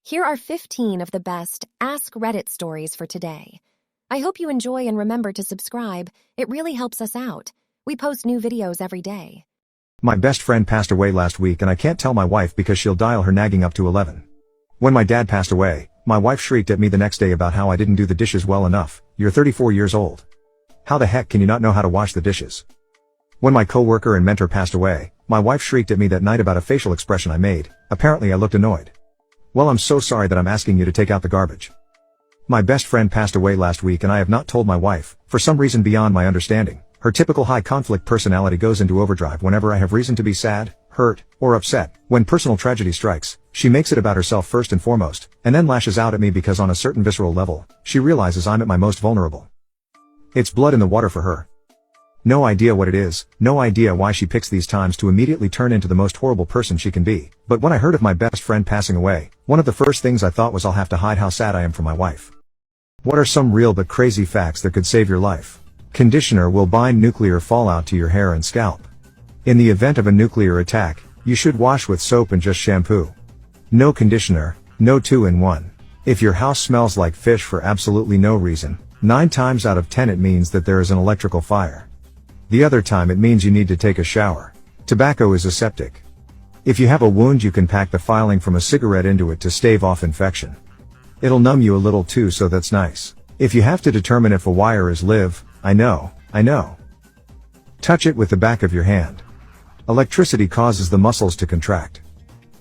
Here are 15 of the best Ask Reddit stories for today. I hope you enjoy and remember to subscribe. It really helps us out. We post new videos every day. My best friend passed away last week and I can't tell my wife because she'll dial her nagging up to 11. When my dad passed away, my wife shrieked at me the next day about how I didn't do the dishes well enough. You're 34 years old. How the heck can you not know how to wash the dishes? When my coworker and mentor passed away, my wife shrieked at me that night about a facial expression I made. Apparently I looked annoyed. Well, I'm so sorry that I'm asking you to take out the garbage. My best friend passed away last week and I have not told my wife, for some reason beyond my understanding. Her typical high conflict personality goes into overdrive whenever I have reason to be sad, hurt, or upset. When personal tragedy strikes, she makes it about herself first and foremost, and then lashes out at me because on a certain visceral level, she realizes I'm at my most vulnerable. It's blood in the water for her. No idea what it is, no idea why she picks these times to immediately turn into the most horrible person she can be. But when I heard of my best friend passing away, one of the first things I thought was I'll have to hide how sad I am from my wife. What are some real but crazy facts that could save your life? Conditioner will bind nuclear fallout to your hair and scalp. In the event of a nuclear attack, you should wash with soap and just shampoo. No conditioner, no 2-in-1. If your house smells like fish for absolutely no reason, 9 times out of 10 it means that there is an electrical fire. The other time it means you need to take a shower. Tobacco is aseptic. If you have a wound you can pack the filing from a cigarette into it to stave off infection. It'll numb you a little too, so that's nice. If you have to determine if a wire is live, I know. Touch it with the back of your hand. Electricity causes the muscles to contract.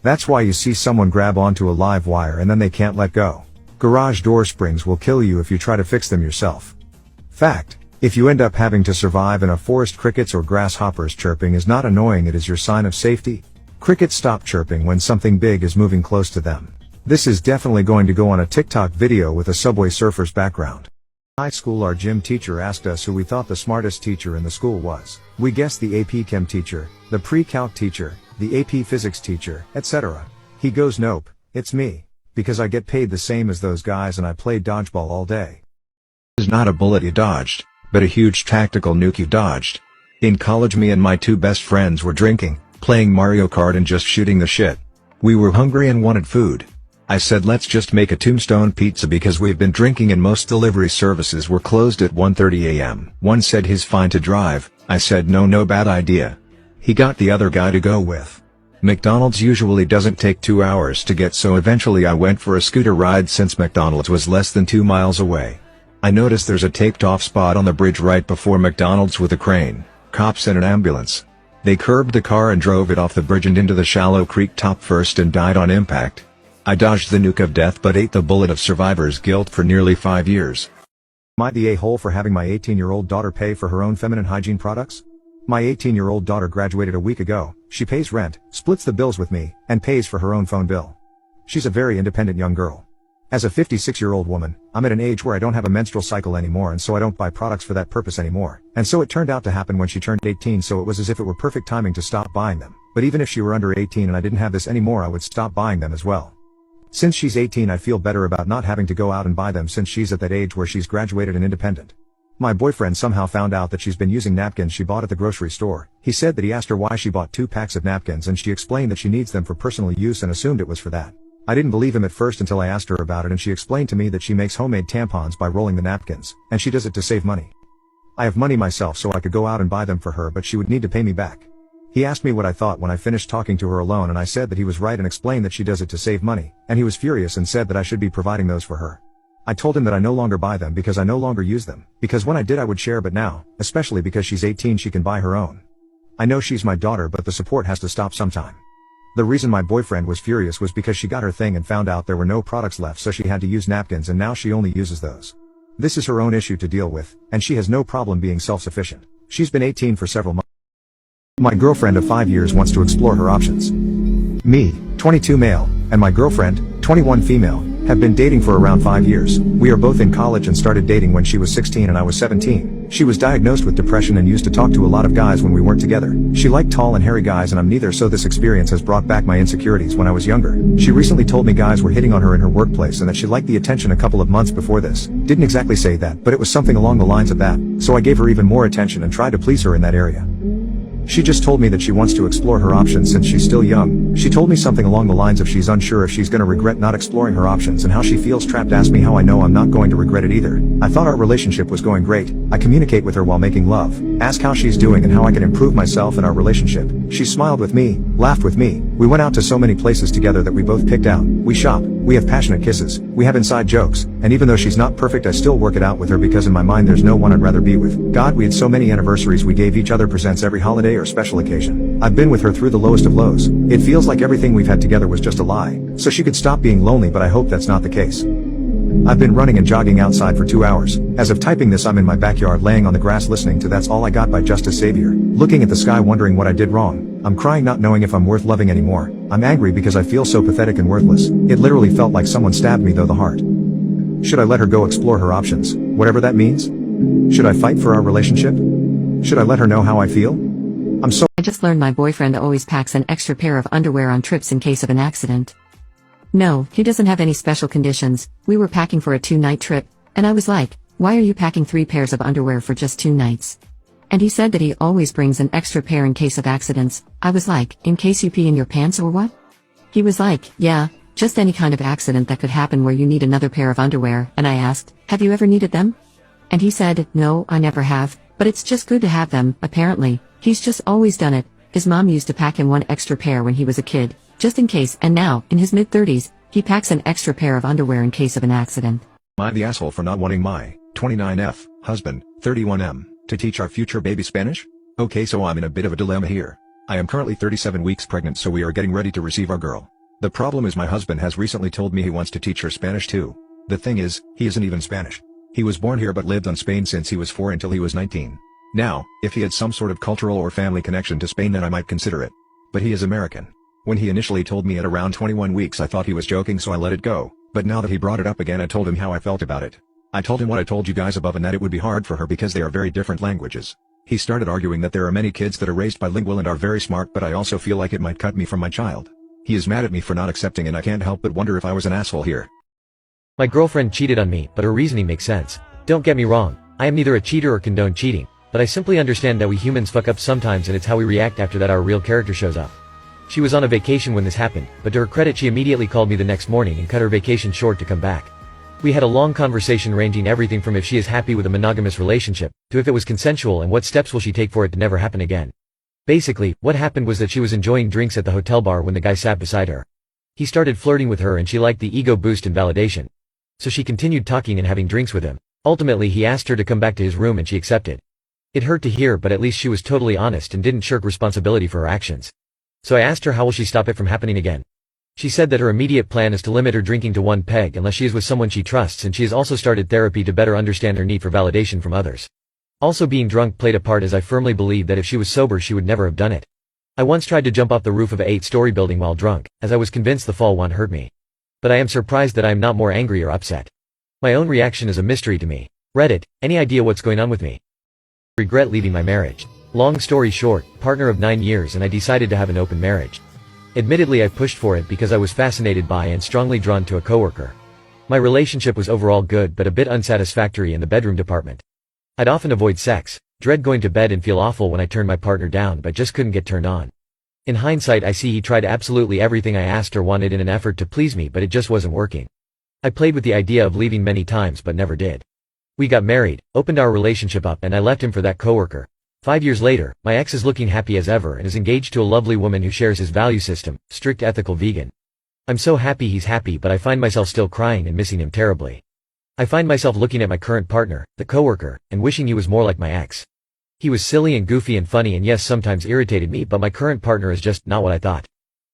That's why you see someone grab onto a live wire and then they can't let go. Garage door springs will kill you if you try to fix them yourself. Fact. If you end up having to survive in a forest, crickets or grasshoppers chirping is not annoying, it is your sign of safety. Crickets stop chirping when something big is moving close to them. This is definitely going to go on a TikTok video with a Subway Surfers background. In high school our gym teacher asked us who we thought the smartest teacher in the school was. We guessed the AP Chem teacher, the pre-calc teacher, the AP Physics teacher, etc. He goes, nope, it's me. Because I get paid the same as those guys and I play dodgeball all day. This is not a bullet you dodged, but a huge tactical nuke you dodged. In college me and my 2 best friends were drinking, playing Mario Kart and just shooting the shit. We were hungry and wanted food. I said let's just make a tombstone pizza because we've been drinking and most delivery services were closed at 1:30 a.m. One said he's fine to drive, I said no bad idea. He got the other guy to go with. McDonald's usually doesn't take 2 hours to get, so eventually I went for a scooter ride since McDonald's was less than 2 miles away. I noticed there's a taped off spot on the bridge right before McDonald's with a crane, cops and an ambulance. They curbed the car and drove it off the bridge and into the shallow creek top first and died on impact. I dodged the nuke of death but ate the bullet of survivor's guilt for nearly 5 years. Am I the a-hole for having my 18-year-old daughter pay for her own feminine hygiene products? My 18-year-old daughter graduated a week ago. She pays rent, splits the bills with me, and pays for her own phone bill. She's a very independent young girl. As a 56-year-old woman, I'm at an age where I don't have a menstrual cycle anymore and so I don't buy products for that purpose anymore. And so it turned out to happen when she turned 18, so it was as if it were perfect timing to stop buying them. But even if she were under 18 and I didn't have this anymore, I would stop buying them as well. Since she's 18 I feel better about not having to go out and buy them since she's at that age where she's graduated and independent. My boyfriend somehow found out that she's been using napkins she bought at the grocery store. He said that he asked her why she bought 2 packs of napkins and she explained that she needs them for personal use and assumed it was for that. I didn't believe him at first until I asked her about it and she explained to me that she makes homemade tampons by rolling the napkins, and she does it to save money. I have money myself so I could go out and buy them for her, but she would need to pay me back. He asked me what I thought when I finished talking to her alone and I said that he was right and explained that she does it to save money, and he was furious and said that I should be providing those for her. I told him that I no longer buy them because I no longer use them, because when I did I would share, but now, especially because she's 18, she can buy her own. I know she's my daughter, but the support has to stop sometime. The reason my boyfriend was furious was because she got her thing and found out there were no products left, so she had to use napkins and now she only uses those. This is her own issue to deal with, and she has no problem being self-sufficient. She's been 18 for several months. My girlfriend of 5 years wants to explore her options. Me, 22 male, and my girlfriend, 21 female, have been dating for around 5 years. We are both in college and started dating when she was 16 and I was 17. She was diagnosed with depression and used to talk to a lot of guys when we weren't together. She liked tall and hairy guys and I'm neither, so this experience has brought back my insecurities when I was younger. She recently told me guys were hitting on her in her workplace and that she liked the attention a couple of months before this. Didn't exactly say that, but it was something along the lines of that, so I gave her even more attention and tried to please her in that area. She just told me that she wants to explore her options since she's still young. She told me something along the lines of she's unsure if she's gonna regret not exploring her options and how she feels trapped. Asked me how I know I'm not going to regret it either. I thought our relationship was going great. I communicate with her while making love. Ask how she's doing and how I can improve myself and our relationship. She smiled with me, laughed with me. We went out to so many places together that we both picked out. We shop. We have passionate kisses. We have inside jokes. And even though she's not perfect, I still work it out with her because in my mind there's no one I'd rather be with. God, we had so many anniversaries we gave each other presents every holiday or special occasion. I've been with her through the lowest of lows. It feels like everything we've had together was just a lie. So she could stop being lonely, but I hope that's not the case. I've been running and jogging outside for 2 hours. As of typing this, I'm in my backyard laying on the grass listening to That's All I Got by Justice Savior. Looking at the sky wondering what I did wrong. I'm crying not knowing if I'm worth loving anymore. I'm angry because I feel so pathetic and worthless. It literally felt like someone stabbed me through the heart. Should I let her go explore her options? Whatever that means? Should I fight for our relationship? Should I let her know how I feel? I just learned my boyfriend always packs an extra pair of underwear on trips in case of an accident. No, he doesn't have any special conditions. We were packing for a 2-night trip, and I was like, why are you packing 3 pairs of underwear for just 2 nights? And he said that he always brings an extra pair in case of accidents. I was like, in case you pee in your pants or what? He was like, yeah, just any kind of accident that could happen where you need another pair of underwear, and I asked, have you ever needed them? And he said, no, I never have, but it's just good to have them. Apparently, he's just always done it. His mom used to pack him 1 extra pair when he was a kid, just in case, and now, in his mid-30s, he packs an extra pair of underwear in case of an accident. Am I the asshole for not wanting my 29F husband, 31M, to teach our future baby Spanish? Okay, so I'm in a bit of a dilemma here. I am currently 37 weeks pregnant, so we are getting ready to receive our girl. The problem is my husband has recently told me he wants to teach her Spanish too. The thing is, he isn't even Spanish. He was born here but lived on Spain since he was 4 until he was 19. Now, if he had some sort of cultural or family connection to Spain, then I might consider it. But he is American. When he initially told me at around 21 weeks, I thought he was joking, so I let it go. But now that he brought it up again, I told him how I felt about it. I told him what I told you guys above, and that it would be hard for her because they are very different languages. He started arguing that there are many kids that are raised bilingual and are very smart, but I also feel like it might cut me from my child. He is mad at me for not accepting, and I can't help but wonder if I was an asshole here. My girlfriend cheated on me, but her reasoning makes sense. Don't get me wrong, I am neither a cheater or condone cheating, but I simply understand that we humans fuck up sometimes, and it's how we react after that our real character shows up. She was on a vacation when this happened, but to her credit she immediately called me the next morning and cut her vacation short to come back. We had a long conversation ranging everything from if she is happy with a monogamous relationship, to if it was consensual and what steps will she take for it to never happen again. Basically, what happened was that she was enjoying drinks at the hotel bar when the guy sat beside her. He started flirting with her and she liked the ego boost and validation. So she continued talking and having drinks with him. Ultimately he asked her to come back to his room and she accepted. It hurt to hear, but at least she was totally honest and didn't shirk responsibility for her actions. So I asked her how will she stop it from happening again. She said that her immediate plan is to limit her drinking to 1 peg unless she is with someone she trusts, and she has also started therapy to better understand her need for validation from others. Also, being drunk played a part, as I firmly believe that if she was sober she would never have done it. I once tried to jump off the roof of a 8-story building while drunk, as I was convinced the fall won't hurt me. But I am surprised that I am not more angry or upset. My own reaction is a mystery to me. Reddit, any idea what's going on with me? Regret leaving my marriage. Long story short, partner of 9 years and I decided to have an open marriage. Admittedly, I pushed for it because I was fascinated by and strongly drawn to a coworker. My relationship was overall good but a bit unsatisfactory in the bedroom department. I'd often avoid sex, dread going to bed and feel awful when I turned my partner down but just couldn't get turned on. In hindsight I see he tried absolutely everything I asked or wanted in an effort to please me, but it just wasn't working. I played with the idea of leaving many times but never did. We got married, opened our relationship up, and I left him for that coworker. 5 years later, my ex is looking happy as ever and is engaged to a lovely woman who shares his value system, strict ethical vegan. I'm so happy he's happy, but I find myself still crying and missing him terribly. I find myself looking at my current partner, the coworker, and wishing he was more like my ex. He was silly and goofy and funny and yes, sometimes irritated me, but my current partner is just not what I thought.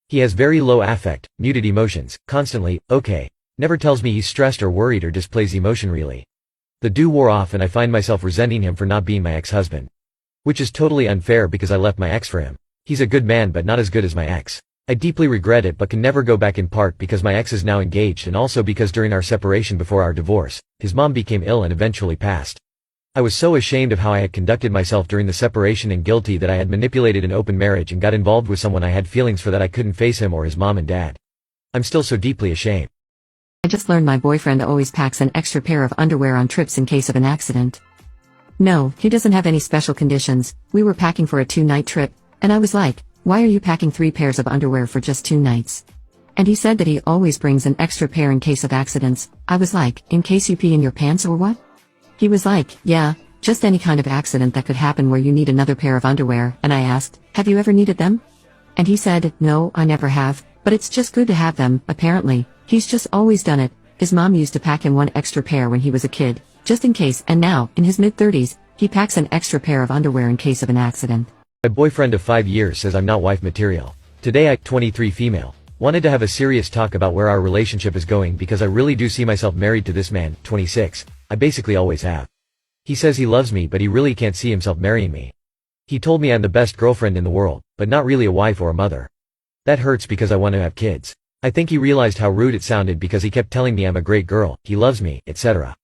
He has very low affect, muted emotions, constantly, okay. Never tells me he's stressed or worried or displays emotion really. The dew wore off and I find myself resenting him for not being my ex-husband. Which is totally unfair because I left my ex for him. He's a good man but not as good as my ex. I deeply regret it but can never go back, in part because my ex is now engaged and also because during our separation before our divorce, his mom became ill and eventually passed. I was so ashamed of how I had conducted myself during the separation and guilty that I had manipulated an open marriage and got involved with someone I had feelings for that I couldn't face him or his mom and dad. I'm still so deeply ashamed. I just learned my boyfriend always packs an extra pair of underwear on trips in case of an accident. No, he doesn't have any special conditions. We were packing for a 2-night trip, And I was like, why are you packing 3 pairs of underwear for just 2 nights? And he said that he always brings an extra pair in case of accidents. I was like, in case you pee in your pants or what? He was like, yeah, just any kind of accident that could happen where you need another pair of underwear. And I asked, have you ever needed them? And he said, no, I never have, but it's just good to have them. Apparently, he's just always done it. His mom used to pack him 1 extra pair when he was a kid, just in case, and now, in his mid-30s, he packs an extra pair of underwear in case of an accident. My boyfriend of 5 years says I'm not wife material. Today I, 23 female, wanted to have a serious talk about where our relationship is going because I really do see myself married to this man, 26. I basically always have. He says he loves me but he really can't see himself marrying me. He told me I'm the best girlfriend in the world, but not really a wife or a mother. That hurts because I want to have kids. I think he realized how rude it sounded because he kept telling me I'm a great girl, he loves me, etc.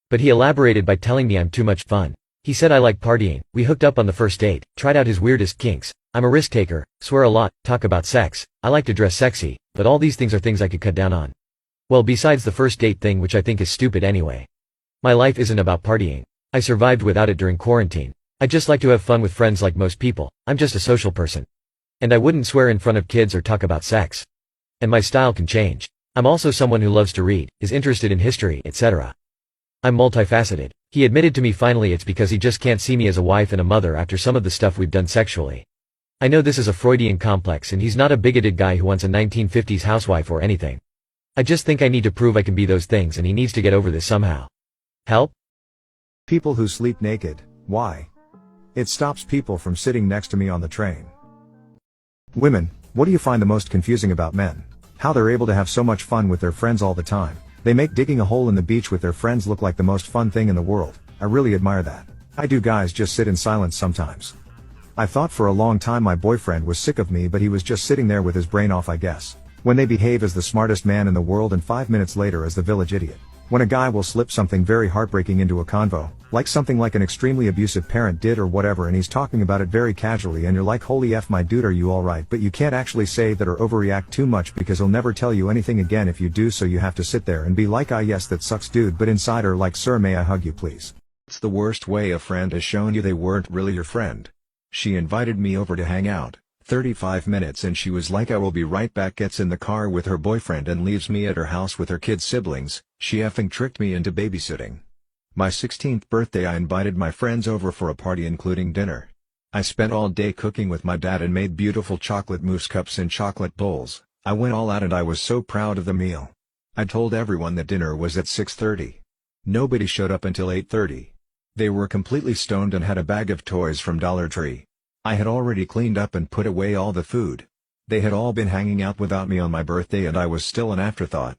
But he elaborated by telling me I'm too much fun. He said I like partying, we hooked up on the first date, tried out his weirdest kinks, I'm a risk taker, swear a lot, talk about sex, I like to dress sexy, but all these things are things I could cut down on. Well, besides the first date thing, which I think is stupid anyway. My life isn't about partying. I survived without it during quarantine. I just like to have fun with friends like most people, I'm just a social person. And I wouldn't swear in front of kids or talk about sex. And my style can change. I'm also someone who loves to read, is interested in history, etc. I'm multifaceted. He admitted to me finally it's because he just can't see me as a wife and a mother after some of the stuff we've done sexually. I know this is a Freudian complex and he's not a bigoted guy who wants a 1950s housewife or anything. I just think I need to prove I can be those things and he needs to get over this somehow. Help? People who sleep naked, why? It stops people from sitting next to me on the train. Women, what do you find the most confusing about men? How they're able to have so much fun with their friends all the time. They make digging a hole in the beach with their friends look like the most fun thing in the world. I really admire that. I do. Guys just sit in silence sometimes. I thought for a long time my boyfriend was sick of me, but he was just sitting there with his brain off, I guess. When they behave as the smartest man in the world and 5 minutes later as the village idiot. When a guy will slip something very heartbreaking into a convo, like something like an extremely abusive parent did or whatever, and he's talking about it very casually and you're like, holy F my dude, are you alright? But you can't actually say that or overreact too much because he'll never tell you anything again if you do, so you have to sit there and be like, ah yes that sucks dude, but inside are like, sir may I hug you please? It's the worst way a friend has shown you they weren't really your friend. She invited me over to hang out, 35 minutes and she was like I will be right back, gets in the car with her boyfriend and leaves me at her house with her kids' siblings. She effing tricked me into babysitting. My 16th birthday I invited my friends over for a party including dinner. I spent all day cooking with my dad and made beautiful chocolate mousse cups and chocolate bowls. I went all out and I was so proud of the meal. I told everyone that dinner was at 6:30. Nobody showed up until 8:30. They were completely stoned and had a bag of toys from Dollar Tree. I had already cleaned up and put away all the food. They had all been hanging out without me on my birthday and I was still an afterthought.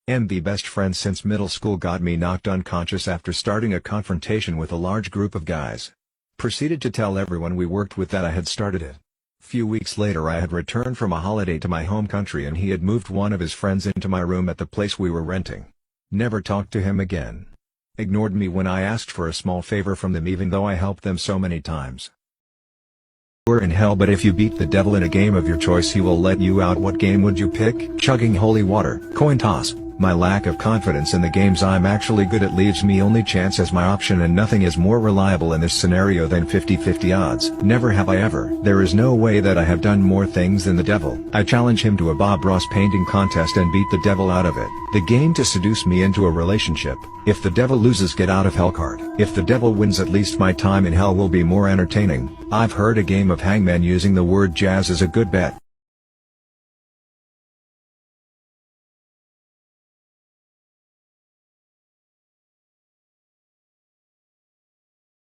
The best friend since middle school got me knocked unconscious after starting a confrontation with a large group of guys. Proceeded to tell everyone we worked with that I had started it. Few weeks later I had returned from a holiday to my home country and he had moved one of his friends into my room at the place we were renting. Never talked to him again. Ignored me when I asked for a small favor from them even though I helped them so many times. We're in hell, but if you beat the devil in a game of your choice he will let you out. What game would you pick? Chugging holy water. Coin toss. My lack of confidence in the games I'm actually good at leaves me only chance as my option, and nothing is more reliable in this scenario than 50-50 odds. Never have I ever. There is no way that I have done more things than the devil. I challenge him to a Bob Ross painting contest and beat the devil out of it. The game to seduce me into a relationship. If the devil loses, get out of hell card. If the devil wins, at least my time in hell will be more entertaining. I've heard a game of hangman using the word jazz is a good bet.